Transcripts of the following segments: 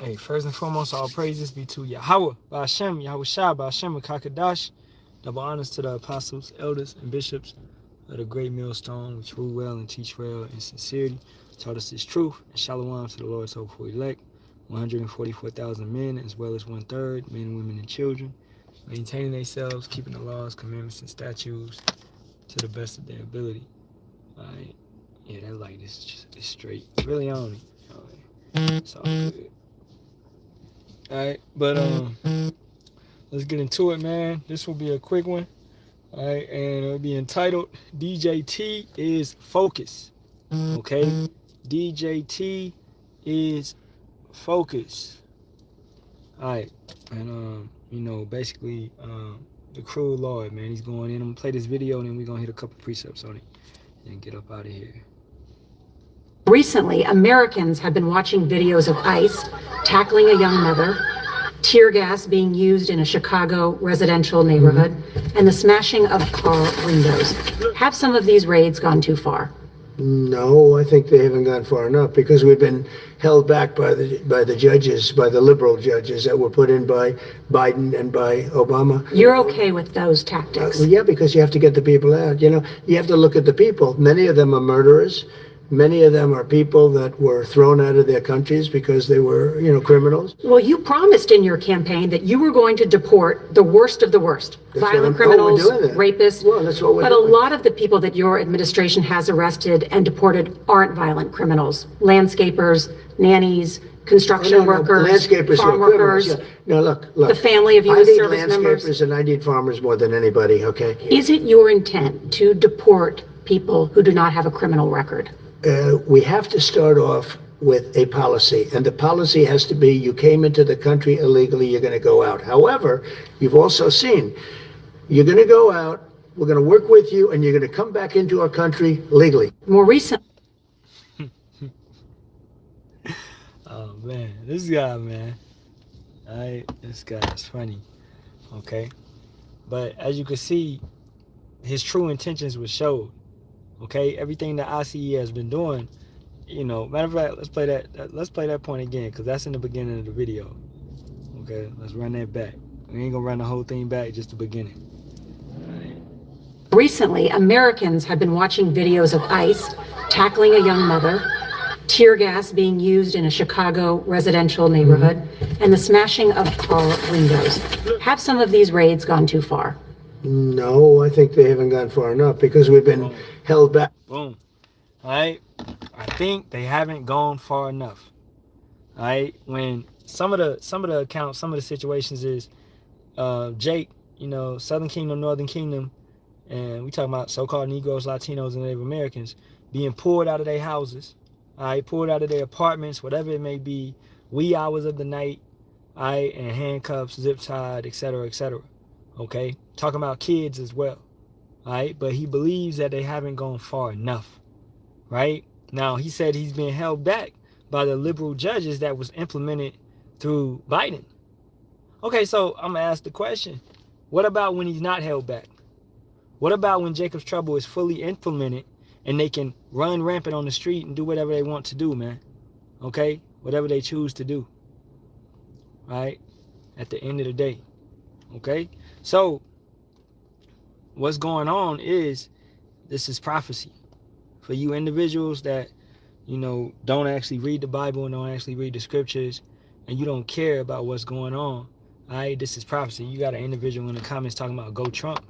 Hey, first and foremost, all praises be to Yahawah, Bahasham, Yahawashi, Bahasham, Kakadash. Double honors to the apostles, elders, and bishops of the great millstone, which rule well and teach well in sincerity, taught us this truth, and Shalawam to the Lord's hopeful elect, 144,000 men, as well as 1/3, men, women, and children, maintaining themselves, keeping the laws, commandments, and statutes to the best of their ability. All right. Yeah, that light is just straight. Really on me. All right. It's all good. All right, but let's get into it, man. This will be a quick one. All right, and it'll be entitled DJT is Focus. Okay, DJT is Focus. All right, and basically the cruel Lord, man, he's going in. I'm gonna play this video, and then we're gonna hit a couple precepts on it and get up out of here. Recently, Americans have been watching videos of ICE tackling a young mother, tear gas being used in a Chicago residential neighborhood, and the smashing of car windows. Have some of these raids gone too far? No, I think they haven't gone far enough because we've been held back by the judges, by the liberal judges that were put in by Biden and by Obama. You're okay with those tactics? Yeah, because you have to get the people out. You have to look at the people. Many of them are murderers. Many of them are people that were thrown out of their countries because they were, criminals. Well, you promised in your campaign that you were going to deport the worst of the worst. Violent criminals, rapists. Well, that's what we're doing. But a lot of the people that your administration has arrested and deported aren't violent criminals. Landscapers, nannies, construction workers, landscapers, farm workers. Yeah. No, look. The family of U.S. service members. I need landscapers and I need farmers more than anybody, okay? Is it your intent to deport people who do not have a criminal record? We have to start off with a policy, and the policy has to be you came into the country illegally, you're going to go out. However, you've also seen you're going to go out, we're going to work with you, and you're going to come back into our country legally. More recent. Oh man, this guy, man. This guy is funny. Okay, but as you can see, his true intentions were showed. Okay, everything that ICE has been doing, matter of fact, let's play that point again, because that's in the beginning of the video. Okay, let's run that back. We ain't gonna run the whole thing back, just the beginning. All right. Recently, Americans have been watching videos of ICE tackling a young mother, tear gas being used in a Chicago residential neighborhood, and the smashing of car windows. Have some of these raids gone too far? No, I think they haven't gone far enough because we've been held back. Boom. All right. I think they haven't gone far enough. All right. When some of the accounts, some of the situations is Jake, Southern Kingdom, Northern Kingdom, and we talking about so-called Negroes, Latinos, and Native Americans being pulled out of their houses, all right, pulled out of their apartments, whatever it may be, wee hours of the night, all right, and handcuffs, zip tied, etc., etc. Okay, talking about kids as well. All right, but he believes that they haven't gone far enough. Right now, he said he's being held back by the liberal judges that was implemented through Biden. Okay, so I'm gonna ask the question: what about when he's not held back? What about when Jacob's Trouble is fully implemented and they can run rampant on the street and do whatever they want to do, man? Okay, whatever they choose to do. Right, at the end of the day. Okay, so what's going on is this is prophecy for you individuals that don't actually read the Bible and don't actually read the scriptures, and you don't care about what's going on. All right, this is prophecy. You got an individual in the comments talking about go Trump.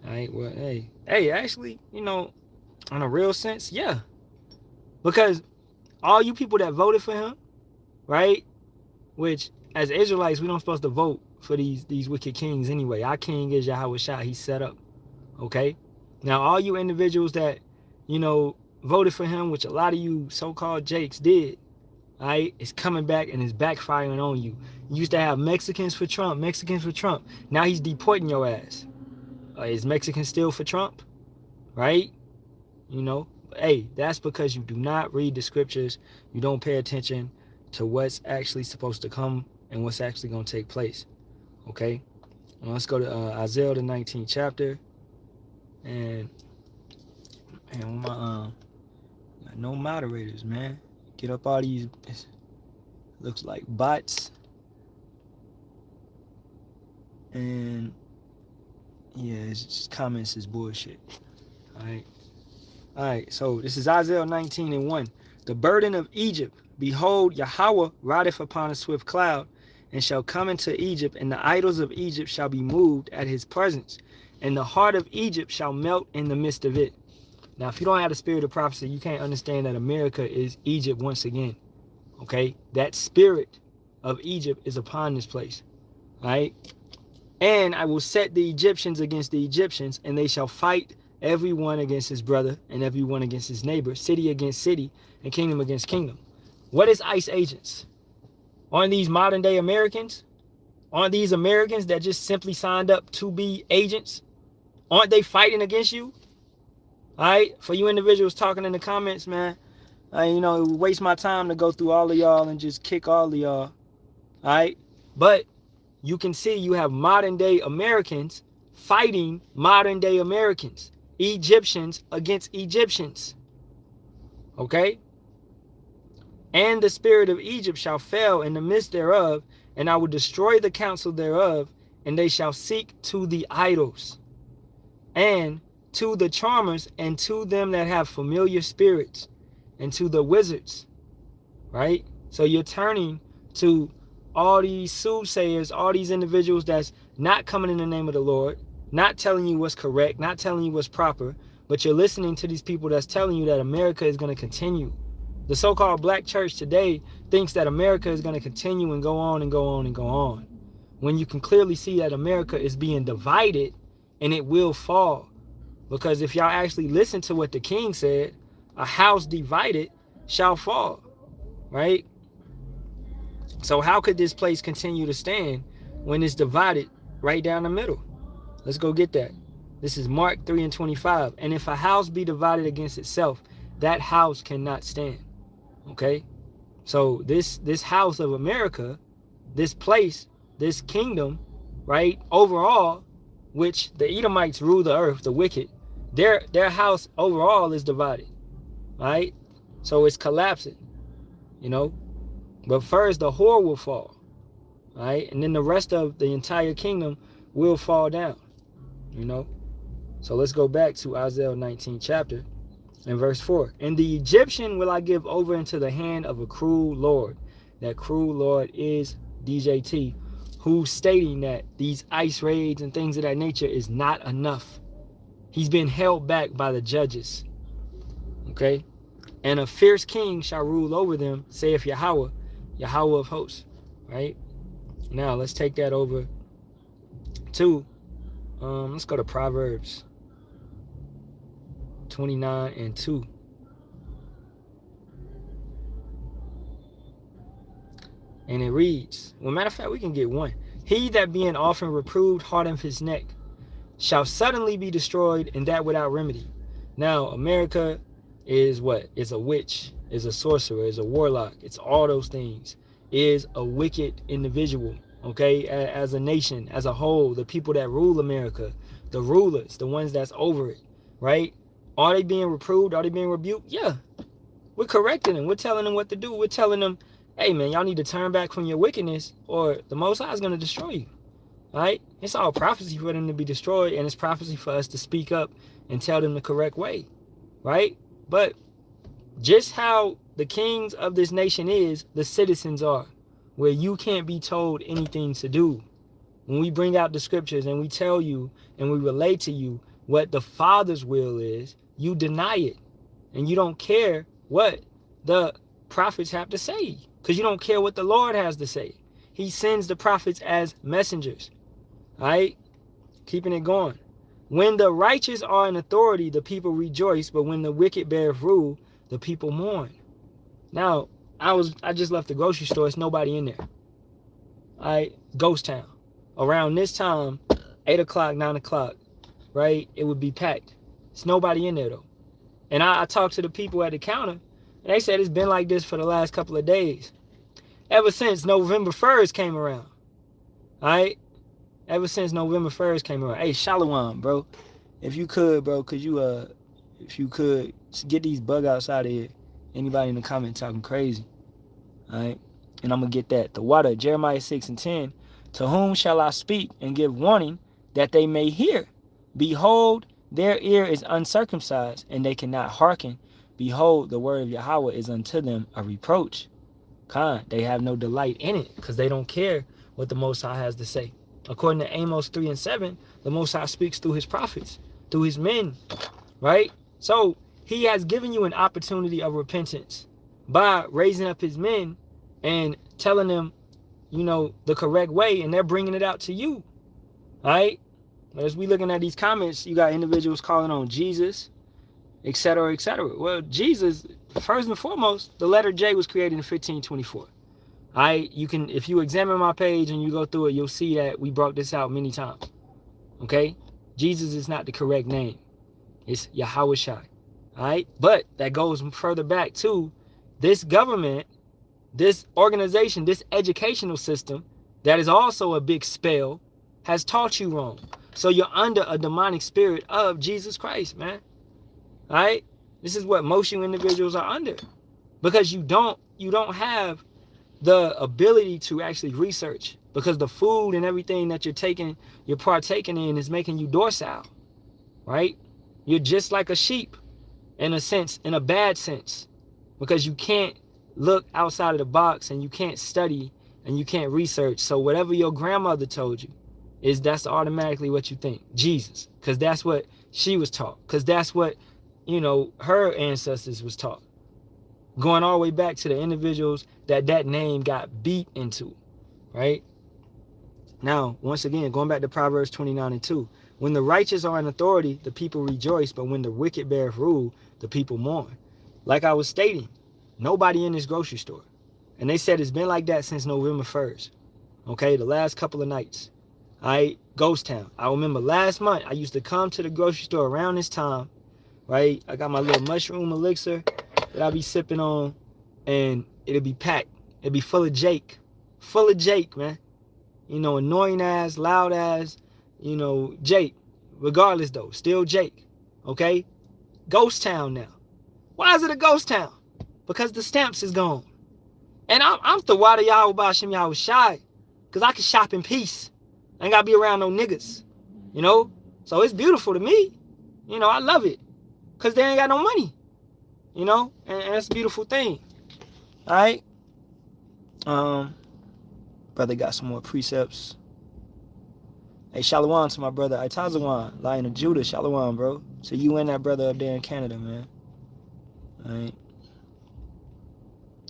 All right, well, hey, actually, on a real sense, yeah, because all you people that voted for him, right, which as Israelites we don't supposed to vote for these wicked kings anyway. Our king is Yahawashi. He's set up. Okay. Now, all you individuals that, voted for him, which a lot of you so-called Jakes did, all right, it's coming back and it's backfiring on you. You used to have Mexicans for Trump. Now he's deporting your ass. Is Mexican still for Trump? Right? Hey, that's because you do not read the scriptures. You don't pay attention to what's actually supposed to come and what's actually going to take place. Okay, well, let's go to Isaiah the 19th chapter, and my no moderators, man. Get up all these looks like bots. And yeah, it's just comments is bullshit. All right, so this is Isaiah 19:1. The burden of Egypt, behold, Yahawah rideth upon a swift cloud, and shall come into Egypt, and the idols of Egypt shall be moved at his presence, and the heart of Egypt shall melt in the midst of it. Now, if you don't have the spirit of prophecy, you can't understand that America is Egypt once again. Okay? That spirit of Egypt is upon this place. All right? And I will set the Egyptians against the Egyptians, and they shall fight everyone against his brother, and everyone against his neighbor, city against city, and kingdom against kingdom. What is ICE agents? Aren't these modern day Americans? Aren't these Americans that just simply signed up to be agents? Aren't they fighting against you? All right, for you individuals talking in the comments, man, you know, it would waste my time to go through all of y'all and just kick all of y'all. All right, but you can see you have modern day Americans fighting modern day Americans, Egyptians against Egyptians. Okay? And the spirit of Egypt shall fail in the midst thereof, and I will destroy the counsel thereof, and they shall seek to the idols, and to the charmers, and to them that have familiar spirits, and to the wizards. Right? So you're turning to all these soothsayers, all these individuals that's not coming in the name of the Lord, not telling you what's correct, not telling you what's proper, but you're listening to these people that's telling you that America is going to continue. The so-called black church today thinks that America is going to continue and go on and go on and go on, when you can clearly see that America is being divided and it will fall. Because if y'all actually listen to what the king said, a house divided shall fall, right? So how could this place continue to stand when it's divided right down the middle? Let's go get that. This is Mark 3:25. And if a house be divided against itself, that house cannot stand. Okay? So this house of America, this place, this kingdom, right, overall, which the Edomites rule the earth, the wicked, their house overall is divided. Right? So it's collapsing, you know. But first the whore will fall. Right? And then the rest of the entire kingdom will fall down. You know. So let's go back to Isaiah 19 chapter and verse 4. And the Egyptian will I give over into the hand of a cruel Lord. That cruel Lord is DJT, who's stating that these ICE raids and things of that nature is not enough. He's been held back by the judges. Okay? And a fierce king shall rule over them, saith Yahawah, Yahawah of hosts. Right? Now let's take that over to let's go to Proverbs 29:2. And it reads, well, matter of fact, we can get one. He that being often reproved hardeneth his neck shall suddenly be destroyed, and that without remedy. Now, America is what? Is a witch, is a sorcerer, is a warlock. It's all those things. Is a wicked individual, okay? As a nation, as a whole, the people that rule America, the rulers, the ones that's over it, right? Are they being reproved? Are they being rebuked? Yeah. We're correcting them. We're telling them what to do. We're telling them, hey, man, y'all need to turn back from your wickedness, or the Most High is going to destroy you. All right? It's all prophecy for them to be destroyed, and it's prophecy for us to speak up and tell them the correct way, right? But just how the kings of this nation is, the citizens are, where you can't be told anything to do. When we bring out the scriptures and we tell you and we relate to you what the Father's will is, you deny it. And you don't care what the prophets have to say, because you don't care what the Lord has to say. He sends the prophets as messengers. All right? Keeping it going. When the righteous are in authority, the people rejoice, but when the wicked beareth rule, the people mourn. Now, I just left the grocery store. It's nobody in there. All right? Ghost town. Around this time, 8 o'clock, 9 o'clock, right? It would be packed. It's nobody in there, though. And I talked to the people at the counter, and they said it's been like this for the last couple of days. Ever since November 1st came around. All right? Ever since November 1st came around. Hey, Shalawam, bro. If you could, bro, if you could, get these bug outs out of here. Anybody in the comments talking crazy. All right? and I'm going to get that. The water, Jeremiah 6:10. To whom shall I speak and give warning that they may hear? Behold, their ear is uncircumcised, and they cannot hearken. Behold, the word of Yahawah is unto them a reproach. They have no delight in it because they don't care what the Most High has to say. According to Amos 3:7, the Most High speaks through his prophets, through his men, right? So he has given you an opportunity of repentance by raising up his men and telling them, you know, the correct way, and they're bringing it out to you, right? As we looking at these comments, you got individuals calling on Jesus, etc., etc. Well, Jesus, first and foremost, the letter J was created in 1524. You can, if you examine my page and you go through it, you'll see that we brought this out many times. Okay, Jesus is not the correct name; it's Yahawashi. All right, but that goes further back to this government, this organization, this educational system that is also a big spell, has taught you wrong. So you're under a demonic spirit of Jesus Christ, man. All right, this is what most you individuals are under, because you don't have the ability to actually research, because the food and everything that you're partaking in is making you docile, right? You're just like a sheep in a sense, in a bad sense, because you can't look outside of the box and you can't study and you can't research. So whatever your grandmother told you that's automatically what you think, Jesus, because that's what she was taught, because that's what, you know, her ancestors was taught, going all the way back to the individuals that name got beat into, right? Now, once again, going back to Proverbs 29:2, when the righteous are in authority, the people rejoice, but when the wicked beareth rule, the people mourn. Like I was stating, nobody in this grocery store. And they said it's been like that since November 1st. Okay, the last couple of nights. Ghost town. I remember last month, I used to come to the grocery store around this time, right? I got my little mushroom elixir that I be sipping on, and it'll be packed. It'll be full of Jake. Full of Jake, man. You know, annoying ass, loud ass, you know, Jake. Regardless though, still Jake. Okay? Ghost town now. Why is it a ghost town? Because the stamps is gone. And I'm the water Yahawah Bahasham Yahawashi, because I can shop in peace. I ain't gotta be around no niggas. You know? So it's beautiful to me. You know, I love it. Because they ain't got no money. You know? And that's a beautiful thing. Alright? Brother got some more precepts. Hey, Shalawam to my brother Itazawan, Lion of Judah. Shalawam, bro. So you and that brother up there in Canada, man.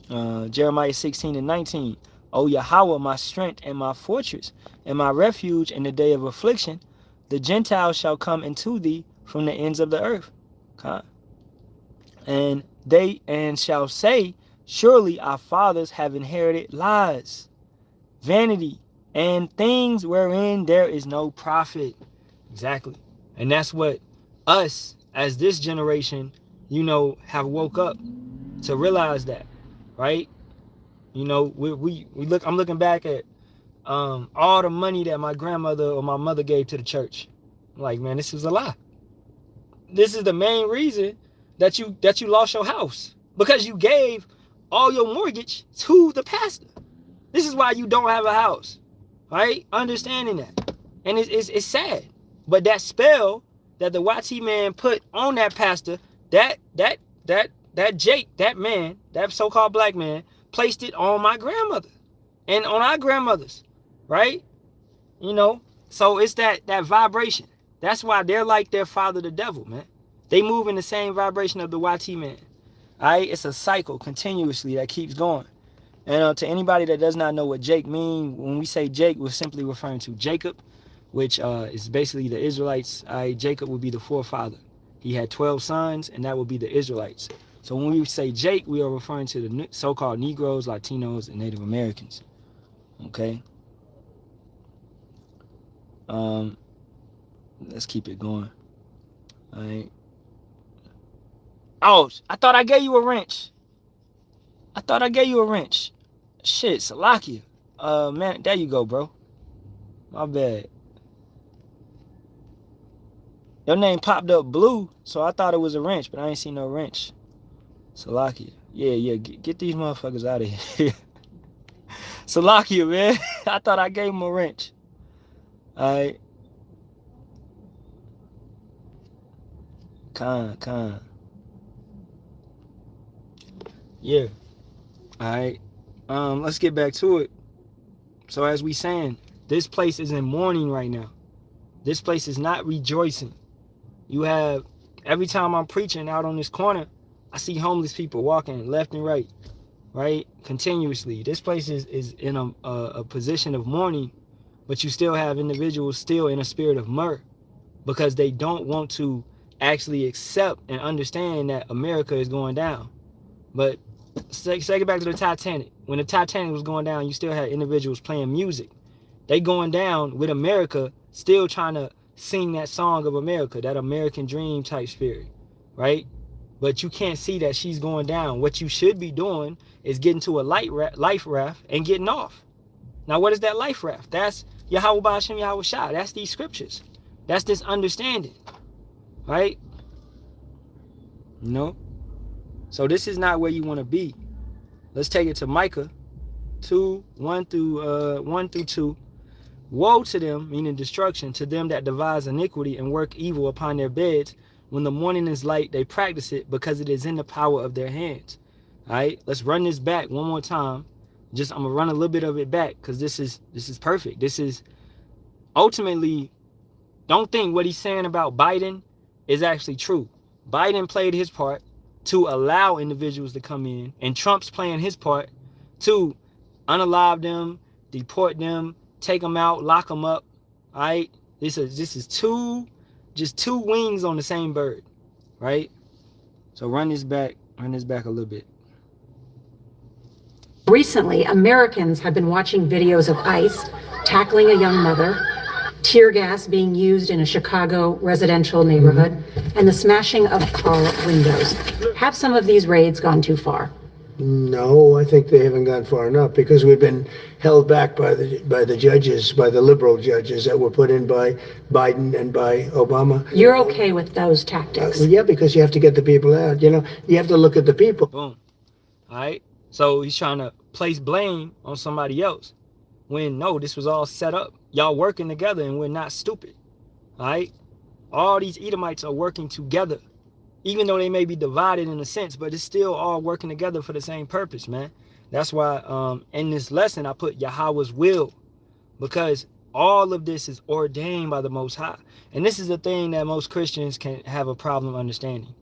Alright. Jeremiah 16:19. O Yahawah, my strength and my fortress, and my refuge in the day of affliction, the Gentiles shall come into thee from the ends of the earth. Okay? And shall say, surely our fathers have inherited lies, vanity, and things wherein there is no profit. Exactly. And that's what us, as this generation, you know, have woke up to realize that, right? You know, we look. I'm looking back at all the money that my grandmother or my mother gave to the church. I'm like, man, this is a lie. This is the main reason that you lost your house, because you gave all your mortgage to the pastor. This is why you don't have a house, right? Understanding that, and it's sad, but that spell that the YT man put on that pastor, that Jake, that man, that so-called black man, placed it on my grandmother and on our grandmothers, right? You know, so it's that vibration. That's why they're like their father, the devil, man. They move in the same vibration of the YT man. All right, it's a cycle continuously that keeps going. And to anybody that does not know what Jake means, when we say Jake, we're simply referring to Jacob, which is basically the Israelites. Jacob would be the forefather. He had 12 sons, and that would be the Israelites. So when we say Jake, we are referring to the so-called Negroes, Latinos, and Native Americans. Okay? Let's keep it going. All right. Oh, I thought I gave you a wrench. Shit, Salakia. Man, there you go, bro. My bad. Your name popped up blue, so I thought it was a wrench, but I ain't seen no wrench. Salakia. Yeah, get these motherfuckers out of here. Salakia, man. I thought I gave him a wrench. All right. Con. Yeah. All right. Let's get back to it. So as we saying, this place is in mourning right now. This place is not rejoicing. You have, every time I'm preaching out on this corner, I see homeless people walking left and right, continuously. This place is in a position of mourning, but you still have individuals still in a spirit of myrrh because they don't want to actually accept and understand that America is going down. But take it back to the Titanic. When the Titanic was going down, you still had individuals playing music. They going down with America, still trying to sing that song of America, that American dream type spirit, right? But you can't see that she's going down. What you should be doing is getting to a life raft and getting off. Now, what is that life raft? That's Yahawah, Bahasham, Yahawashi. That's these scriptures. That's this understanding, right? You know? So this is not where you want to be. Let's take it to Micah 2, 1 through 2. Woe to them, meaning destruction, to them that devise iniquity and work evil upon their beds. When the morning is light, they practice it because it is in the power of their hands. All right, let's run this back one more time. I'm gonna run a little bit of it back because this is perfect. This is ultimately, don't think what he's saying about Biden is actually true. Biden played his part to allow individuals to come in, and Trump's playing his part to unalive them, deport them, take them out, lock them up. All right, this is two wings on the same bird, right? So run this back a little bit. Recently, Americans have been watching videos of ICE tackling a young mother, tear gas being used in a Chicago residential neighborhood, and the smashing of car windows. Have some of these raids gone too far? No, I think they haven't gone far enough because we've been held back by the judges, by the liberal judges that were put in by Biden and by Obama. You're okay with those tactics? Yeah, because you have to get the people out. You know, you have to look at the people. Boom. All right. So he's trying to place blame on somebody else when no, this was all set up. Y'all working together and we're not stupid. All right. All these Edomites are working together, even though they may be divided in a sense, but it's still all working together for the same purpose, man. That's why in this lesson I put Yahawah's will, because all of this is ordained by the Most High. And this is the thing that most Christians can have a problem understanding.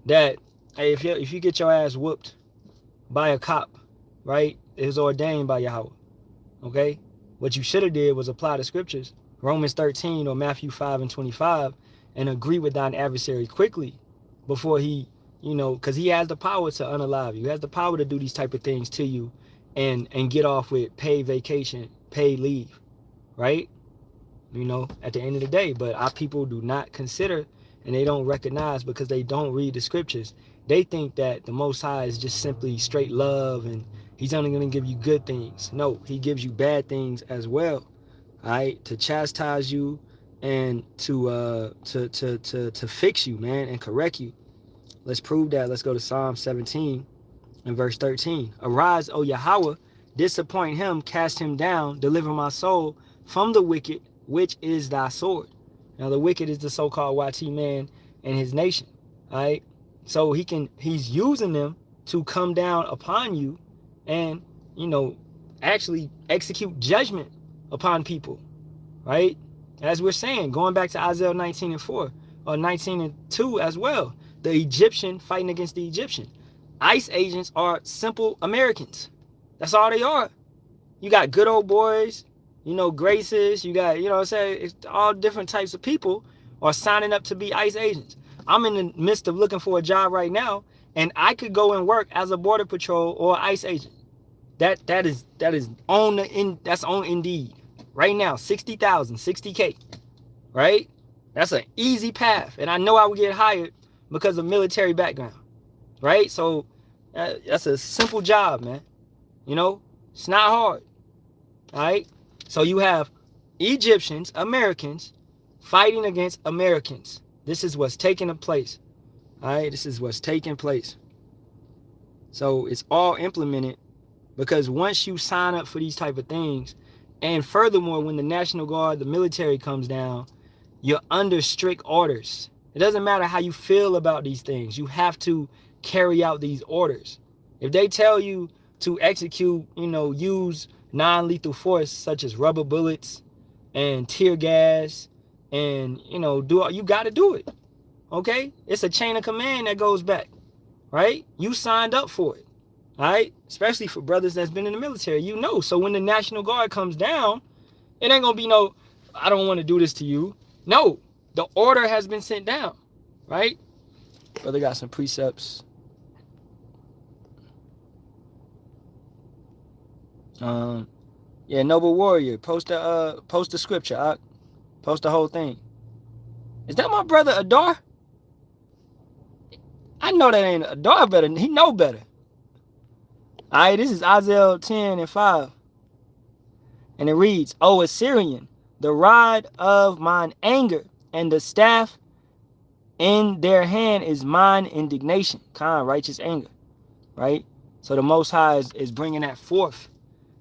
That hey, if you get your ass whooped by a cop, right, it was ordained by Yahawah. Okay? What you should have did was apply the scriptures, Romans 13 or Matthew 5 and 25, and agree with thine adversary quickly before he, you know, because he has the power to unalive you. He has the power to do these type of things to you and get off with paid vacation, paid leave, right? You know, at the end of the day. But our people do not consider, and they don't recognize because they don't read the scriptures. They think that the Most High is just simply straight love and he's only going to give you good things. No, he gives you bad things as well, all right, to chastise you and to fix you, man, and correct you. Let's prove that. Let's go to Psalm 17 and verse 13. Arise, O Yahawah, disappoint him, cast him down, deliver my soul from the wicked, which is thy sword. Now the wicked is the so-called YT man and his nation, all right? So he's using them to come down upon you and, you know, actually execute judgment upon people, right? As we're saying, going back to Isaiah 19 and 4 or 19 and 2 as well, the Egyptian fighting against the Egyptian. ICE agents are simple Americans. That's all they are. You got good old boys, you know, graces, you got, you know what I'm saying, it's all different types of people are signing up to be ICE agents. I'm in the midst of looking for a job right now, and I could go and work as a border patrol or ICE agent. That is on Indeed right now. 60,000, 60K, right? That's an easy path, and I know I would get hired because of military background, right? So that's a simple job, man. You know, it's not hard, all right? So you have Egyptians, Americans, fighting against Americans. This is what's taking place, all right? This is what's taking place. So it's all implemented Because once you sign up for these type of things, and furthermore, when the National Guard, the military comes down, you're under strict orders. It doesn't matter how you feel about these things. You have to carry out these orders. If they tell you to execute, use non-lethal force such as rubber bullets and tear gas and, you got to do it. Okay? It's a chain of command that goes back, right? You signed up for it, all right? Especially for brothers that's been in the military, So when the National Guard comes down, it ain't going to be no, I don't want to do this to you. No, the order has been sent down, right? Brother got some precepts. Yeah, Noble Warrior, post the scripture, post the whole thing. Is that my brother Adar? I know that ain't Adar better. He know better. All right, this is Isaiah 10:5. And it reads, O Assyrian, the rod of mine anger and the staff in their hand is mine indignation. Righteous anger, right? So the Most High is bringing that forth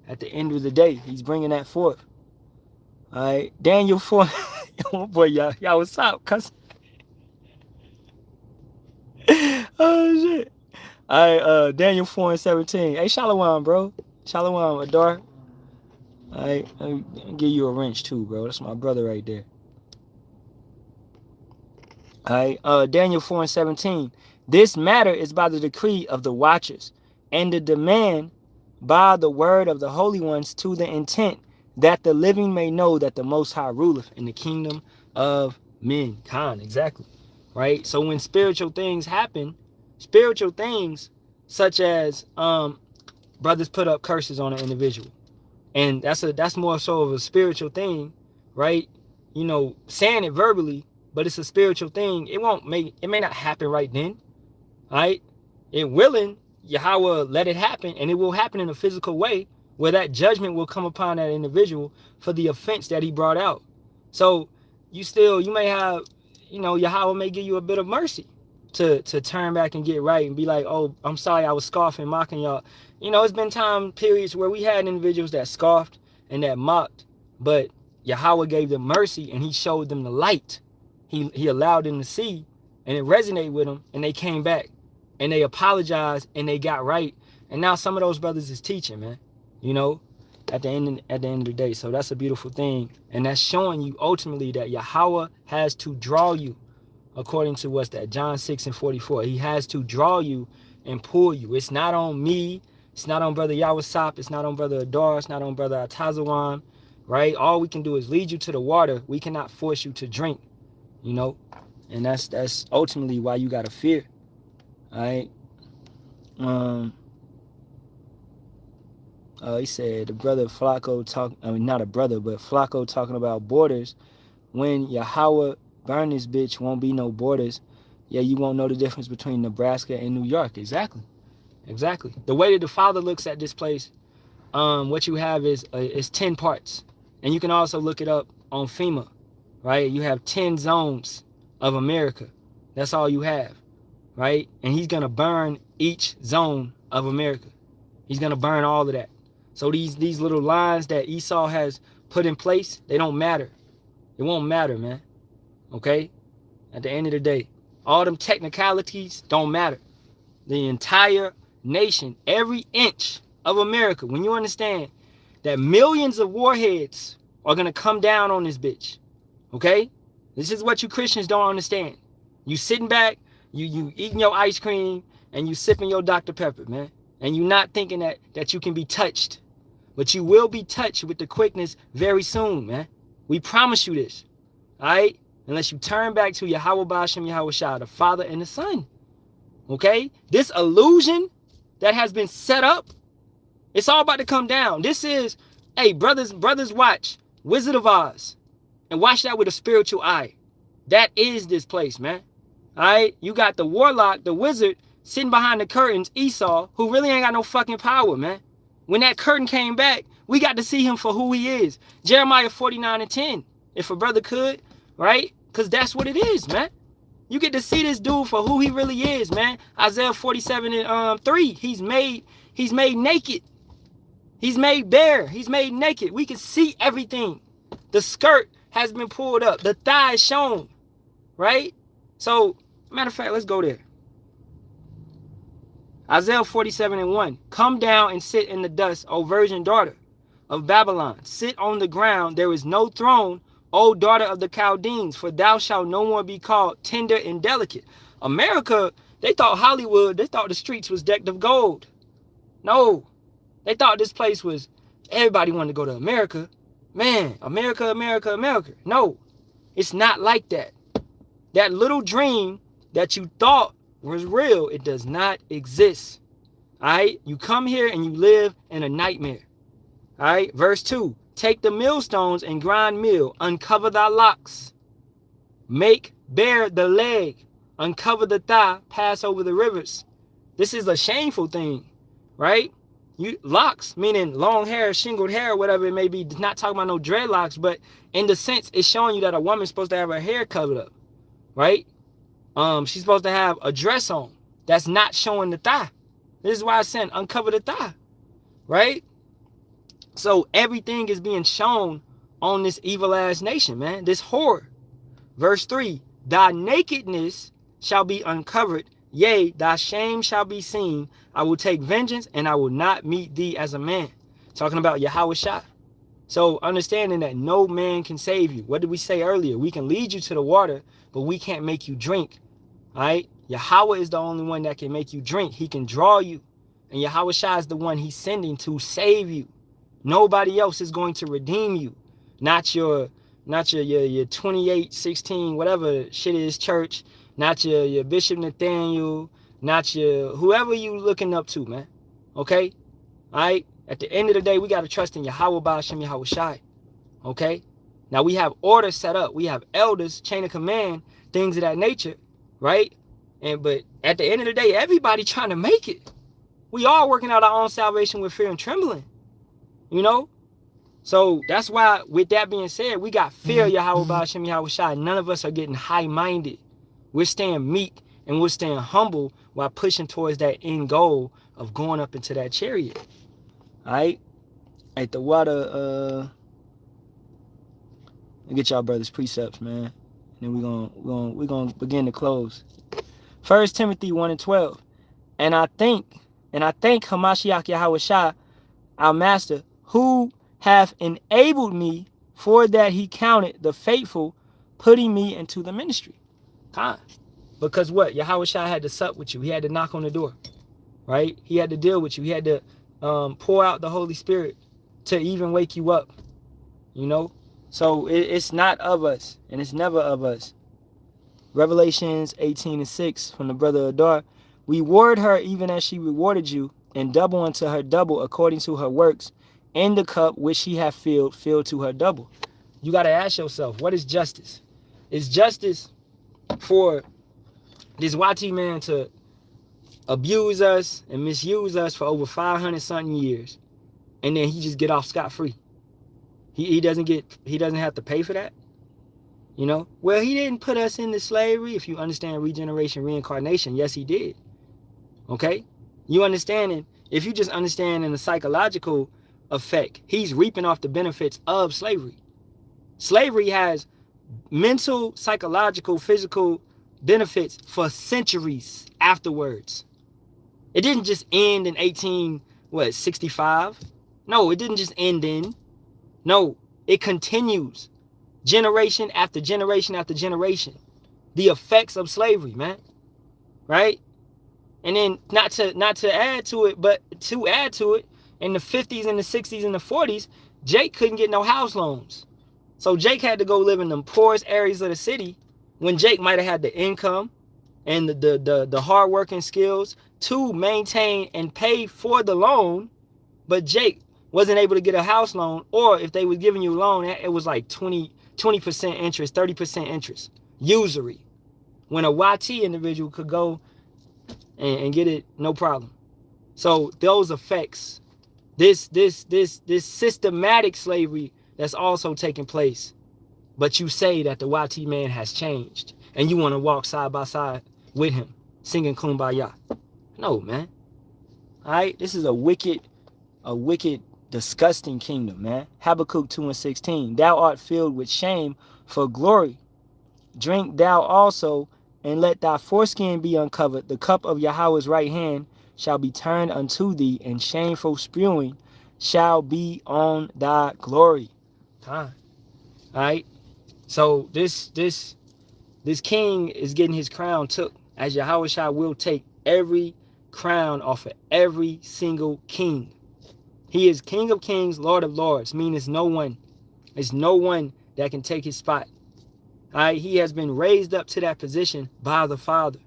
at the end of the day. He's bringing that forth. All right, Daniel 4. Oh boy, y'all what's up? Cuz. Oh shit. All right, Daniel 4:17. Hey, Shalawam, bro. Shalawam, Adar. All right, let me give you a wrench too, bro. That's my brother right there. All right, Daniel 4:17. This matter is by the decree of the watchers, and the demand by the word of the holy ones, to the intent that the living may know that the Most High ruleth in the kingdom of mankind. Exactly, right? So when spiritual things happen, spiritual things such as brothers put up curses on an individual, and that's more so of a spiritual thing, right? Saying it verbally, but it's a spiritual thing. It may not happen right then, right? It willing, Yahawah let it happen, and it will happen in a physical way where that judgment will come upon that individual for the offense that he brought out. So you may have, Yahawah may give you a bit of mercy to turn back and get right and be like, oh, I'm sorry, I was scoffing, mocking y'all. It's been time periods where we had individuals that scoffed and that mocked, but Yahawah gave them mercy and he showed them the light. He allowed them to see, and it resonated with them, and they came back and they apologized and they got right. And now some of those brothers is teaching, man, at the end of the day. So that's a beautiful thing. And that's showing you ultimately that Yahawah has to draw you, according to what's that? John 6:44. He has to draw you and pull you. It's not on me. It's not on brother Yahweh. It's not on brother Adar. It's not on brother Atazawan, right? All we can do is lead you to the water. We cannot force you to drink, and that's ultimately why you gotta fear. All right. He said the brother Flacco not a brother, but Flacco talking about borders. When Yahawah burn this bitch, won't be no borders. Yeah, you won't know the difference between Nebraska and New York. Exactly. The way that the Father looks at this place, what you have is 10 parts, and you can also look it up on FEMA, right? You have 10 zones of America. That's all you have, right? And he's gonna burn each zone of America. He's gonna burn all of that. So these little lines that Esau has put in place, they don't matter. It won't matter, man. Okay? At the end of the day, all them technicalities don't matter. The entire nation, every inch of America, when you understand that millions of warheads are going to come down on this bitch, okay? This is what you Christians don't understand. You sitting back, you eating your ice cream, and you sipping your Dr. Pepper, man. And you not thinking that you can be touched. But you will be touched with the quickness very soon, man. We promise you this, all right? Unless you turn back to Yahawah, Bahasham, Yahawashi, the Father and the Son, okay? This illusion that has been set up, it's all about to come down. This is, hey, brothers, watch Wizard of Oz and watch that with a spiritual eye. That is this place, man. All right? You got the warlock, the wizard, sitting behind the curtains, Esau, who really ain't got no fucking power, man. When that curtain came back, we got to see him for who he is. Jeremiah 49:10, if a brother could, right? Because that's what it is, man. You get to see this dude for who he really is, man. Isaiah 47:3, he's made naked. He's made bare. He's made naked. We can see everything. The skirt has been pulled up. The thigh is shown, right? So, matter of fact, let's go there. Isaiah 47:1. Come down and sit in the dust, O virgin daughter of Babylon. Sit on the ground. There is no throne, O daughter of the Chaldeans, for thou shalt no more be called tender and delicate. America, they thought Hollywood, they thought the streets was decked of gold. No, they thought this place was, everybody wanted to go to America. Man, America, America, America. No, it's not like that. That little dream that you thought was real, it does not exist. All right, you come here and you live in a nightmare. All right, verse 2. Take the millstones and grind meal, uncover thy locks. Make bare the leg, uncover the thigh, pass over the rivers. This is a shameful thing, right? You locks, meaning long hair, shingled hair, whatever it may be. Not talking about no dreadlocks, but in the sense, it's showing you that a woman's supposed to have her hair covered up, right? She's supposed to have a dress on that's not showing the thigh. This is why I said uncover the thigh, right? So everything is being shown on this evil ass nation, man. This horror. Verse 3. Thy nakedness shall be uncovered. Yea, thy shame shall be seen. I will take vengeance and I will not meet thee as a man. Talking about Yahawashi. So understanding that no man can save you. What did we say earlier? We can lead you to the water, but we can't make you drink. All right? Yahawah is the only one that can make you drink. He can draw you. And Yahawashi is the one he's sending to save you. Nobody else is going to redeem you. Not your 2816, whatever shit is church. Not your Bishop Nathaniel. Not your whoever you looking up to, man. Okay? All right? At the end of the day, we got to trust in Yahawah, Bahasham, Yahawashi. Okay? Now we have order set up. We have elders, chain of command, things of that nature, right? But at the end of the day, everybody trying to make it. We all working out our own salvation with fear and trembling. You know? So that's why, with that being said, we got fear, Yahawah, Bahasham, Yahawashi. None of us are getting high-minded. We're staying meek and we're staying humble while pushing towards that end goal of going up into that chariot. All right? At the water, get y'all brothers precepts, man. And then we're gonna begin to close. 1 Timothy 1:12. And I thank Hamashiach Yahawashi, our master, who hath enabled me, for that he counted the faithful, putting me into the ministry. Because what? Yahawashi had to sup with you. He had to knock on the door. Right? He had to deal with you. He had to pour out the Holy Spirit to even wake you up. You know? So it's not of us, and it's never of us. Revelations 18:6 from the brother Adar. We reward her even as she rewarded you, and double unto her double according to her works. In the cup which she hath filled to her double. You got to ask yourself, what is justice? Is justice for this YT man to abuse us and misuse us for over 500 something years, and then he just get off scot-free? He doesn't have to pay for that? You know? Well, he didn't put us into slavery. If you understand regeneration, reincarnation, yes, he did. Okay? You understanding, if you just understand in the psychological effect, he's reaping off the benefits of slavery. Slavery has mental, psychological, physical benefits for centuries afterwards. It didn't just end in 1865. No, it didn't just end then. No, it continues generation after generation after generation. The effects of slavery, man. Right? And then not to add to it, but to add to it, in the 50s and the 60s and the 40s, Jake couldn't get no house loans. So Jake had to go live in the poorest areas of the city when Jake might have had the income and the hard working skills to maintain and pay for the loan, but Jake wasn't able to get a house loan, or if they were giving you a loan, it was like 20% interest, 30% interest, usury, when a YT individual could go and get it no problem. So those effects, this systematic slavery that's also taking place, but you say that the YT man has changed and you want to walk side by side with him singing Kumbaya. No, man. All right, this is a wicked disgusting kingdom, man. Habakkuk 2:16. Thou art filled with shame for glory. Drink thou also, and let thy foreskin be uncovered. The cup of Yahweh's right hand shall be turned unto thee, and shameful spewing shall be on thy glory. All right. So this king is getting his crown took, as Yahawashi will take every crown off of every single king. He is King of Kings, Lord of Lords, meaning it's no one that can take his spot. All right, he has been raised up to that position by the Father.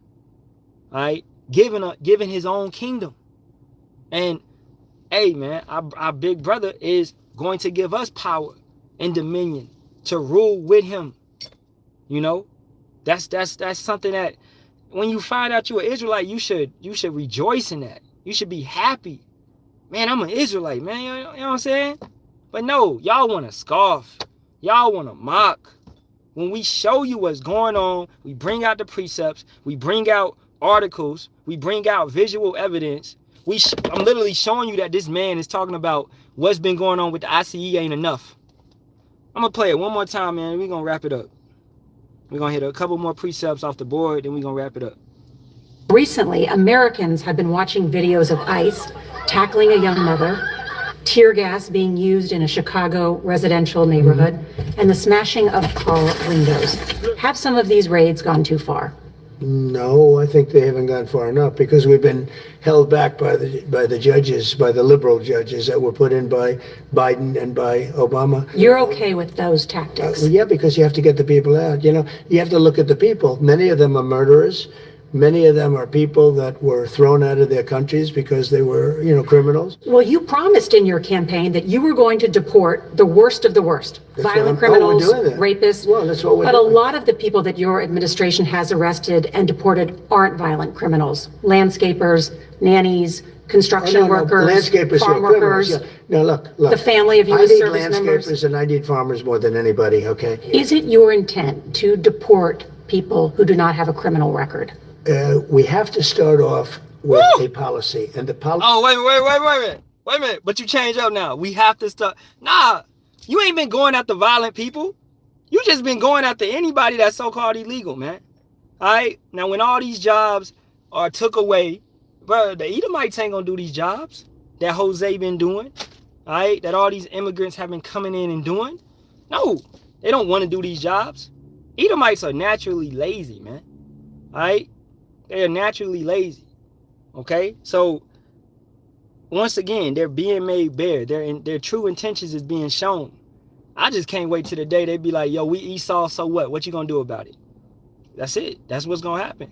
All right, given his own kingdom. And hey, man, our big brother is going to give us power and dominion to rule with him. You know, that's something that when you find out you're an Israelite, you should rejoice in that. You should be happy. Man, I'm an Israelite, man. You know what I'm saying? But no, y'all want to scoff. Y'all want to mock. When we show you what's going on, we bring out the precepts, we bring out articles, we bring out visual evidence. I'm literally showing you that this man is talking about what's been going on with the ICE ain't enough. I'm going to play it one more time, man. We're going to wrap it up. We're going to hit a couple more precepts off the board, then we're going to wrap it up. Recently, Americans have been watching videos of ICE tackling a young mother, tear gas being used in a Chicago residential neighborhood, and the smashing of car windows. Have some of these raids gone too far? No, I think they haven't gone far enough because we've been held back by the judges, by the liberal judges that were put in by Biden and by Obama. You're okay with those tactics? Yeah, because you have to get the people out. You know, you have to look at the people. Many of them are murderers. Many of them are people that were thrown out of their countries because they were, criminals. Well, you promised in your campaign that you were going to deport the worst of the worst. Violent criminals, rapists. Well, that's what we're doing. But a lot of the people that your administration has arrested and deported aren't violent criminals. Landscapers, nannies, construction workers, landscapers, farm workers. Yeah. No, look. The family of U.S. service members. I need landscapers and I need farmers more than anybody, okay? Is it your intent to deport people who do not have a criminal record? We have to start off with a policy, and the policy. Oh, wait a minute. But you change up now. We have to start. Nah, you ain't been going after violent people. You just been going after anybody that's so-called illegal, man. All right. Now, when all these jobs are took away, bro, the Edomites ain't gonna do these jobs that Jose been doing. All right, that all these immigrants have been coming in and doing. No, they don't want to do these jobs. Edomites are naturally lazy, man. All right. They are naturally lazy. Okay? So, once again, they're being made bare. Their true intentions is being shown. I just can't wait till the day they be like, yo, we Esau, so what? What you gonna do about it? That's it. That's what's gonna happen.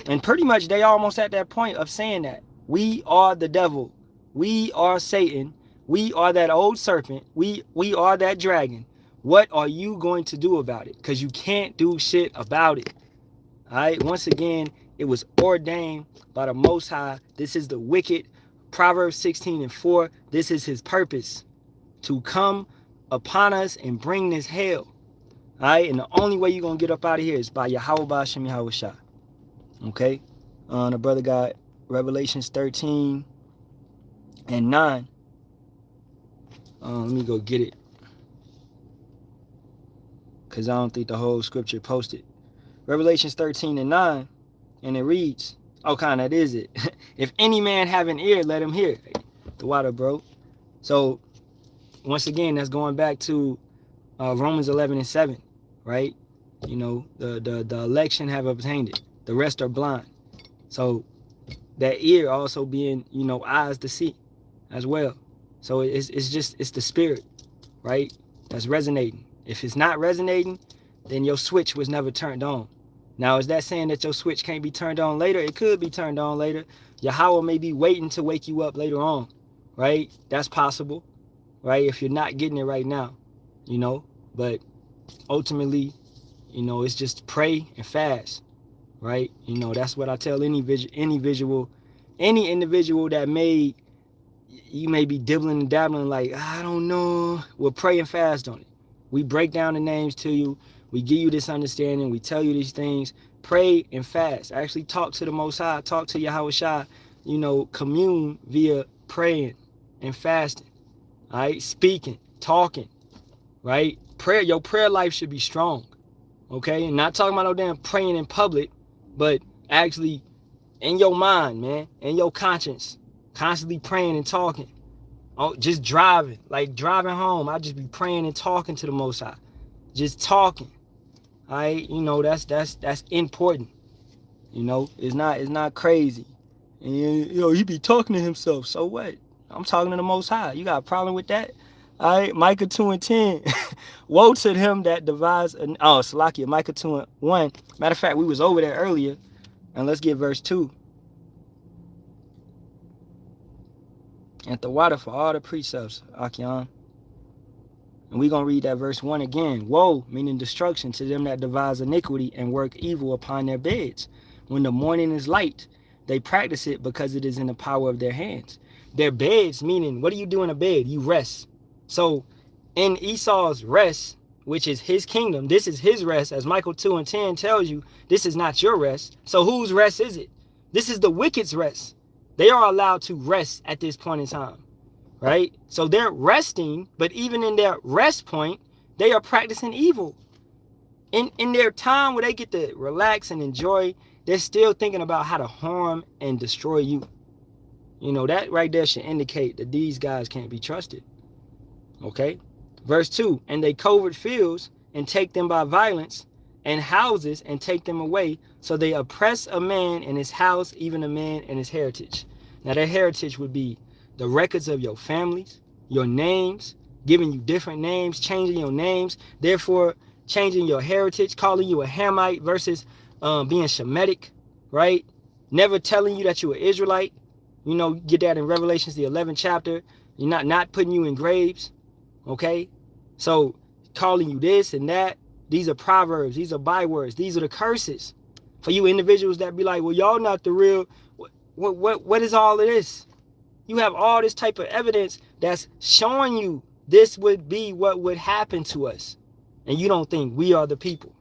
And pretty much they almost at that point of saying that. We are the devil. We are Satan. We are that old serpent. We are that dragon. What are you going to do about it? Because you can't do shit about it. All right, once again, it was ordained by the Most High. This is the wicked. Proverbs 16:4. This is his purpose, to come upon us and bring this hell. All right, and the only way you're going to get up out of here is by Yahawah, Bahasham, Yahawashi. Okay, the brother got Revelations 13:9. Let me go get it, because I don't think the whole scripture posted. Revelations 13:9, and it reads, that is it. If any man have an ear, let him hear. The water, bro. So, once again, that's going back to Romans 11:7, right? The election have obtained it. The rest are blind. So, that ear also being, eyes to see as well. So, it's the spirit, right? That's resonating. If it's not resonating, then your switch was never turned on. Now, is that saying that your switch can't be turned on later? It could be turned on later. Yahawah may be waiting to wake you up later on, right? That's possible, right? If you're not getting it right now, But ultimately, it's just pray and fast, right? That's what I tell any individual that you may be dibbling and dabbling like, I don't know. Well, pray and fast on it. We break down the names to you. We give you this understanding. We tell you these things. Pray and fast. Actually talk to the Most High. Talk to Yahawashi. Commune via praying. and fasting, all right? Speaking, talking, right? Prayer, your prayer life should be strong, okay? And not talking about no damn praying in public, but actually in your mind, man, in your conscience, constantly praying and talking. Oh, just driving, like driving home, I just be praying and talking to the Most High, just talking. All right, you know, that's important. You know, it's not crazy. And you know, he be talking to himself. So what? I'm talking to the Most High. You got a problem with that? All right, Micah 2:10. Woe to him that devised. Salakia, Micah 2:1. Matter of fact, we was over there earlier, and let's get verse 2. And the water for all the precepts, Akion. And we're going to read that verse 1 again. Woe, meaning destruction, to them that devise iniquity and work evil upon their beds. When the morning is light, they practice it because it is in the power of their hands. Their beds, meaning, what do you do in a bed? You rest. So in Esau's rest, which is his kingdom, this is his rest. As Micah 2:10 tells you, this is not your rest. So whose rest is it? This is the wicked's rest. They are allowed to rest at this point in time. Right? So they're resting, but even in their rest point, they are practicing evil. In their time where they get to relax and enjoy, they're still thinking about how to harm and destroy you. You know, that right there should indicate that these guys can't be trusted. Okay? Verse 2, and they covert fields and take them by violence, and houses and take them away. So they oppress a man in his house, even a man in his heritage. Now their heritage would be the records of your families, your names, giving you different names, changing your names, therefore changing your heritage, calling you a Hamite versus being Shemitic, right? Never telling you that you're an Israelite. You know, get that in Revelations, the 11th chapter. You're not putting you in graves, okay? So calling you this and that. These are proverbs. These are bywords. These are the curses. For you individuals that be like, well, y'all not the real. What is all of this? You have all this type of evidence that's showing you this would be what would happen to us. And you don't think we are the people.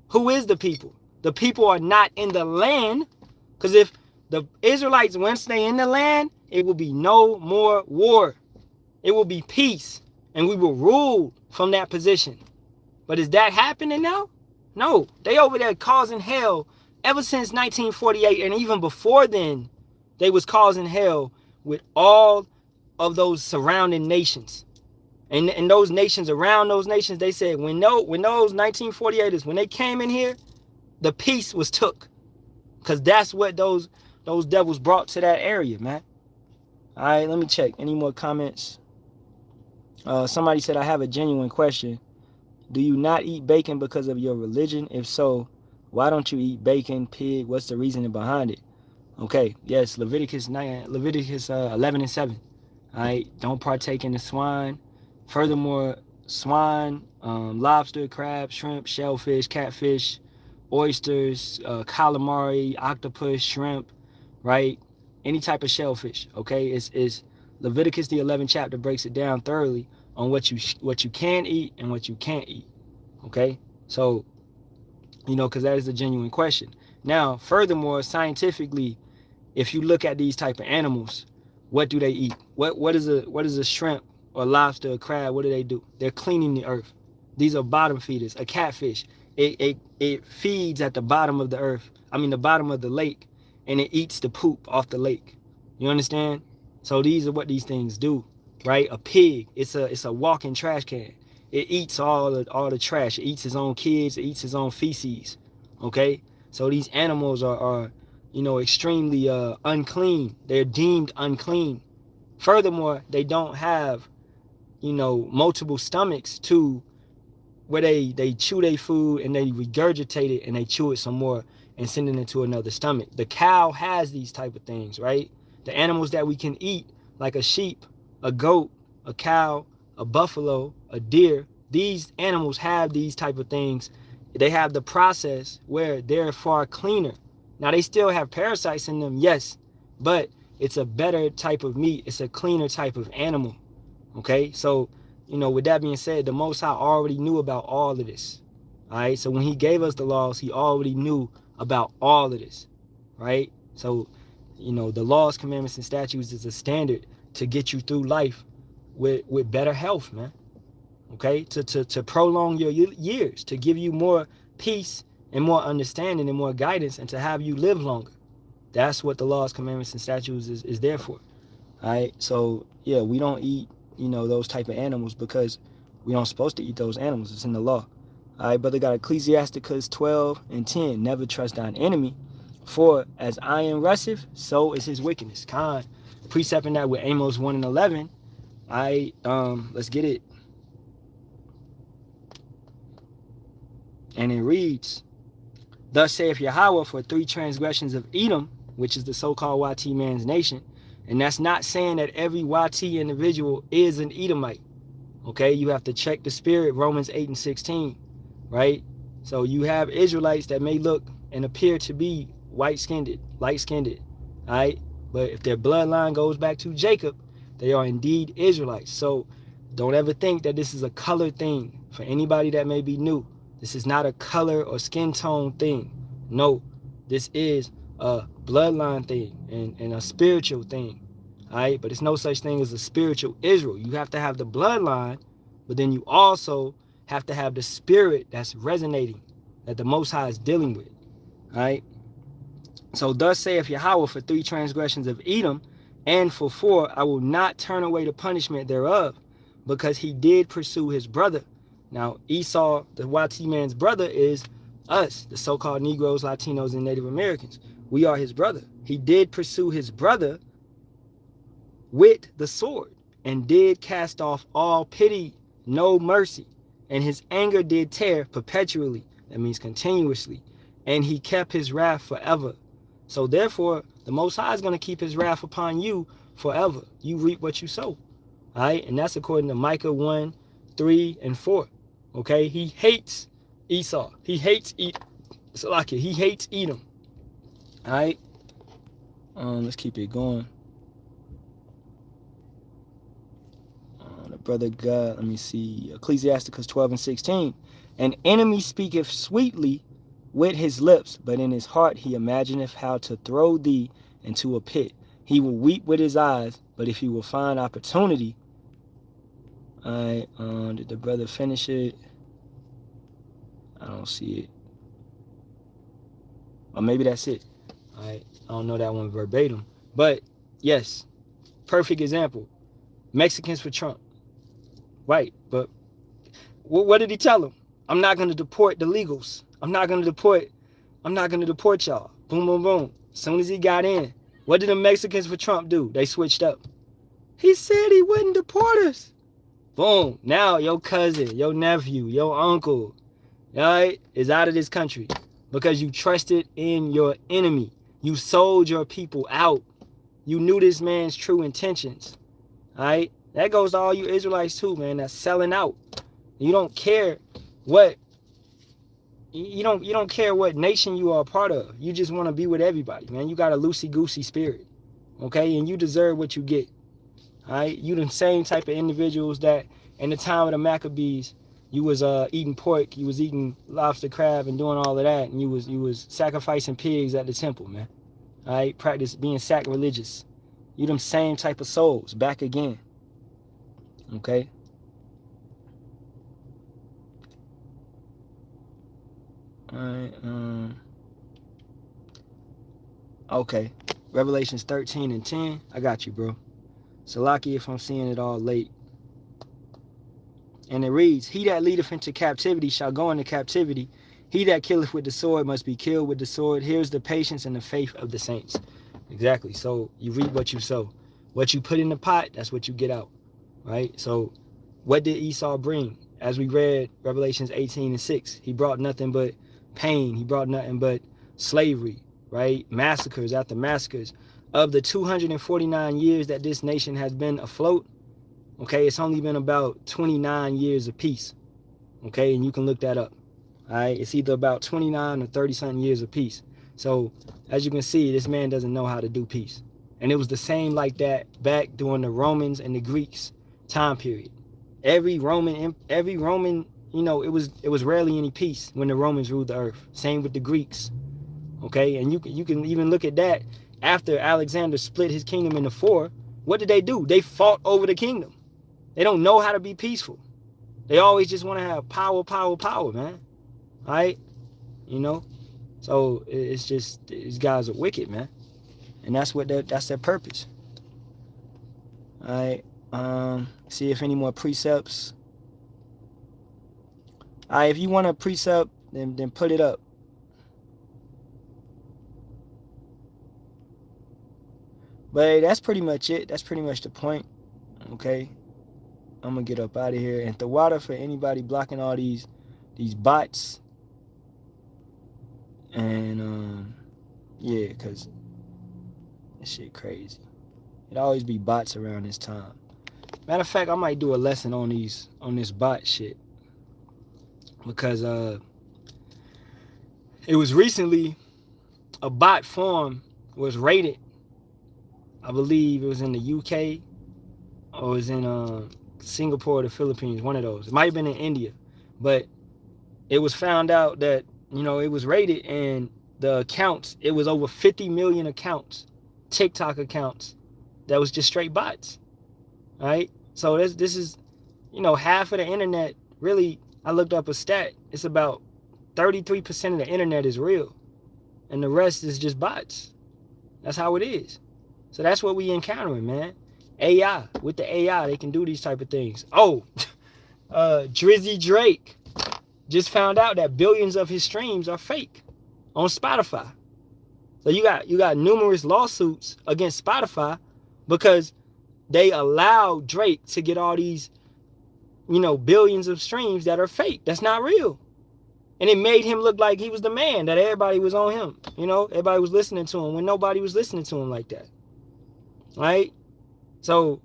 Who is the people? The people are not in the land. Because if the Israelites, once they in the land, it will be no more war. It will be peace. And we will rule from that position. But is that happening now? No. They over there causing hell ever since 1948. And even before then, they was causing hell with all of those surrounding nations. And those nations around those nations, they said when those 1948ers, when they came in here, the peace was took. Because that's what those devils brought to that area, man. All right, let me check. Any more comments? Somebody said, I have a genuine question. Do you not eat bacon because of your religion? If so, why don't you eat bacon, pig? What's the reasoning behind it? Okay, yes, Leviticus 11:7. All right, don't partake in the swine. Furthermore, swine, lobster, crab, shrimp, shellfish, catfish, oysters, calamari, octopus, shrimp, right? Any type of shellfish, okay? It's Leviticus the 11th chapter breaks it down thoroughly on what you can eat and what you can't eat, okay? So, you know, because that is a genuine question. Now, furthermore, scientifically, if you look at these type of animals, what do they eat? What is a shrimp or lobster or crab? What do? They're cleaning the earth. These are bottom feeders. A catfish, it feeds at the bottom of the earth. I mean the bottom of the lake, and it eats the poop off the lake. You understand? So these are what these things do, right? A pig, it's a walking trash can. It eats all the trash. It eats its own kids. It eats its own feces. Okay? So these animals are you know, extremely unclean. They're deemed unclean. Furthermore, they don't have, you know, multiple stomachs to where they chew their food and they regurgitate it and they chew it some more and send it into another stomach. The cow has these type of things, right? The animals that we can eat, like a sheep, a goat, a cow, a buffalo, a deer, these animals have these type of things. They have the process where they're far cleaner. Now, they still have parasites in them, yes, but it's a better type of meat. It's a cleaner type of animal, okay? So, you know, with that being said, the Most High already knew about all of this, all right? So when he gave us the laws, he already knew about all of this, right? So, you know, the laws, commandments, and statutes is a standard to get you through life with better health, man. Okay, to prolong your years, to give you more peace and more understanding and more guidance, and to have you live longer. That's what the laws, commandments, and statutes is there for. All right, so yeah, we don't eat, those type of animals because we aren't supposed to eat those animals. It's in the law. All right, brother got Ecclesiasticus 12:10. Never trust thine enemy, for as iron rusteth, so is his wickedness. Precepting that with Amos 1:11. All right, let's get it. And it reads, thus saith Yahawah, for 3 transgressions of Edom, which is the so-called YT man's nation. And that's not saying that every YT individual is an Edomite. Okay, you have to check the spirit, Romans 8:16, right? So you have Israelites that may look and appear to be white-skinned, light-skinned, all right? But if their bloodline goes back to Jacob, they are indeed Israelites. So don't ever think that this is a color thing. For anybody that may be new, this is not a color or skin tone thing. No, this is a bloodline thing and a spiritual thing. All right, but it's no such thing as a spiritual Israel. You have to have the bloodline, but then you also have to have the spirit that's resonating, that the Most High is dealing with. All right. So thus saith Yahawah, for 3 transgressions of Edom, and for 4, I will not turn away the punishment thereof, because he did pursue his brother. Now, Esau, the YT man's brother, is us, the so-called Negroes, Latinos, and Native Americans. We are his brother. He did pursue his brother with the sword, and did cast off all pity, no mercy. And his anger did tear perpetually, that means continuously, and he kept his wrath forever. So therefore, the Most High is going to keep his wrath upon you forever. You reap what you sow. All right, and that's according to Micah 1:3-4. Okay, he hates Esau. He hates Salakia. He hates Edom. All right, let's keep it going. The brother God, let me see, Ecclesiasticus 12:16. An enemy speaketh sweetly with his lips, but in his heart he imagineth how to throw thee into a pit. He will weep with his eyes, but if he will find opportunity. All right, did the brother finish it? I don't see it. Or maybe that's it. All right, I don't know that one verbatim, but yes, perfect example. Mexicans for Trump. Right, but what did he tell them? I'm not going to deport the legals. I'm not going to deport y'all. Boom, boom, boom. As soon as he got in, what did the Mexicans for Trump do? They switched up. He said he wouldn't deport us. Boom. Now your cousin, your nephew, your uncle, all right, is out of this country because you trusted in your enemy. You sold your people out. You knew this man's true intentions. All right. That goes to all you Israelites too, man. That's selling out. You don't care what you don't care what nation you are a part of. You just want to be with everybody, man. You got a loosey-goosey spirit, okay? And you deserve what you get. All right. You the same type of individuals that in the time of the Maccabees, you was eating pork, you was eating lobster, crab, and doing all of that, and you was sacrificing pigs at the temple, man. All right. Practice being sacrilegious. You them same type of souls back again. Okay. All right. Okay. Revelations 13:10. I got you, bro. Salaki, if I'm seeing it all late. And it reads, he that leadeth into captivity shall go into captivity. He that killeth with the sword must be killed with the sword. Here's the patience and the faith of the saints. Exactly. So you reap what you sow. What you put in the pot, that's what you get out. Right? So what did Esau bring? As we read Revelations 18:6, he brought nothing but pain. He brought nothing but slavery, right? Massacres after massacres. Of the 249 years that this nation has been afloat, okay, it's only been about 29 years of peace, okay? And you can look that up, all right? It's either about 29 or 30-something years of peace. So as you can see, this man doesn't know how to do peace. And it was the same like that back during the Romans and the Greeks time period. Every Roman, you know, it was rarely any peace when the Romans ruled the earth. Same with the Greeks, okay? And you can even look at that after Alexander split his kingdom into 4, What did they do? They fought over the kingdom. They don't know how to be peaceful. They always just want to have power, power, power, man. All right? You know? So it's just, these guys are wicked, man. And that's their purpose. All right? See if any more precepts. All right, if you want a precept, then put it up. But hey, that's pretty much it. That's pretty much the point. Okay? I'm gonna get up out of here. And the water for anybody blocking all these bots. And yeah, because this shit crazy. It always be bots around this time. Matter of fact, I might do a lesson on this bot shit. Because it was recently a bot farm was raided. I believe it was in the UK or it was in Singapore or the Philippines, one of those. It might have been in India. But it was found out that, you know, it was raided and the accounts, it was over 50 million accounts, TikTok accounts, that was just straight bots. All right? So this is, you know, half of the internet, really, I looked up a stat. It's about 33% of the internet is real. And the rest is just bots. That's how it is. So that's what we encountering, man. AI. With the AI, they can do these type of things. Oh, Drizzy Drake just found out that billions of his streams are fake on Spotify. So you got numerous lawsuits against Spotify because they allow Drake to get all these, you know, billions of streams that are fake. That's not real. And it made him look like he was the man, that everybody was on him. You know, everybody was listening to him when nobody was listening to him like that. Right? So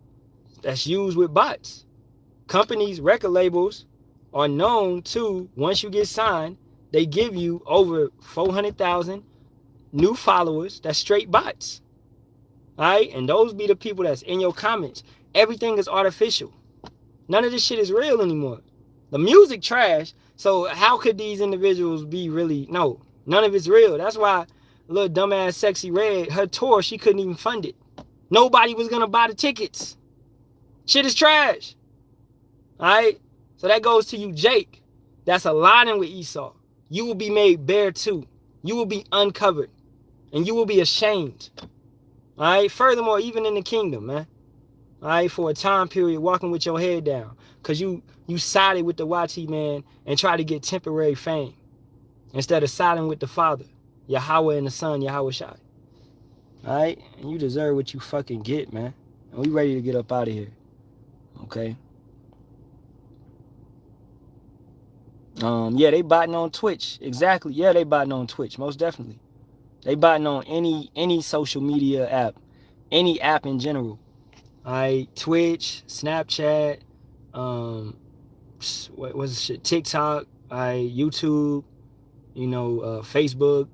that's used with bots. Companies, record labels are known to, once you get signed, they give you over 400,000 new followers. That's straight bots. All right? And those be the people that's in your comments. Everything is artificial. None of this shit is real anymore. The music trash. So how could these individuals be really? No, none of it's real. That's why little dumbass Sexy Red, her tour, she couldn't even fund it. Nobody was going to buy the tickets. Shit is trash. All right? So that goes to you, Jake. That's aligning with Esau. You will be made bare too. You will be uncovered. And you will be ashamed. All right? Furthermore, even in the kingdom, man. All right? For a time period, walking with your head down. Because you sided with the YT man and tried to get temporary fame. Instead of siding with the Father. Yahawah and the Son, Yahawashi. Alright? And you deserve what you fucking get, man. And we ready to get up out of here. Okay? Yeah, they botting on Twitch. Exactly. Yeah, they botting on Twitch. Most definitely. They botting on any social media app. Any app in general. Alright? Twitch, Snapchat, what was shit? TikTok, YouTube, you know, Facebook,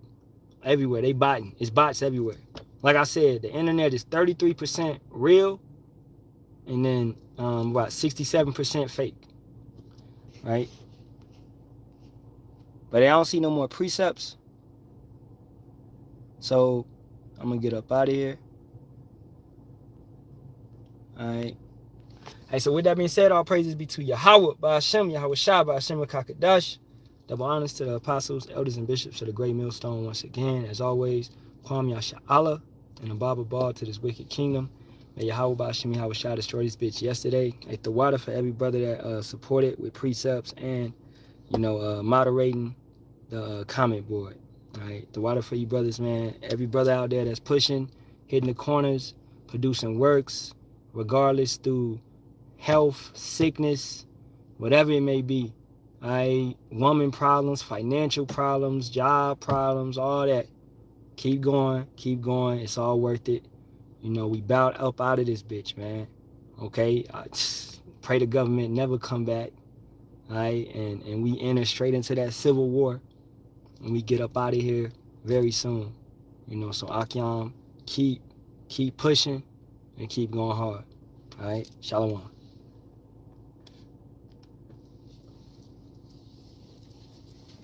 everywhere. They botting. It's bots everywhere. Like I said, the internet is 33% real, and then about 67% fake. Right? But I don't see no more precepts. So I'm gonna get up out of here. Alright. Hey, so with that being said, all praises be to Yahawah, Bahasham, Yahawashi, Bahasham, Kakadash. Double honors to the apostles, elders, and bishops of the great millstone once again. As always, Kwam Yasharahla and a Baba Ball to this wicked kingdom. May Yahawah, Bahasham, Yahawashi destroy this bitch yesterday. Ate the water for every brother that supported with precepts and, you know, moderating the comment board. All right, the water for you brothers, man. Every brother out there that's pushing, hitting the corners, producing works, regardless through health, sickness, whatever it may be. All right, woman problems, financial problems, job problems, all that. Keep going, keep going. It's all worth it. You know, we bout up out of this bitch, man. Okay, pray the government never come back. All right, and we enter straight into that civil war. And we get up out of here very soon. You know, so Akyam, keep pushing and keep going hard. All right, Shalawam.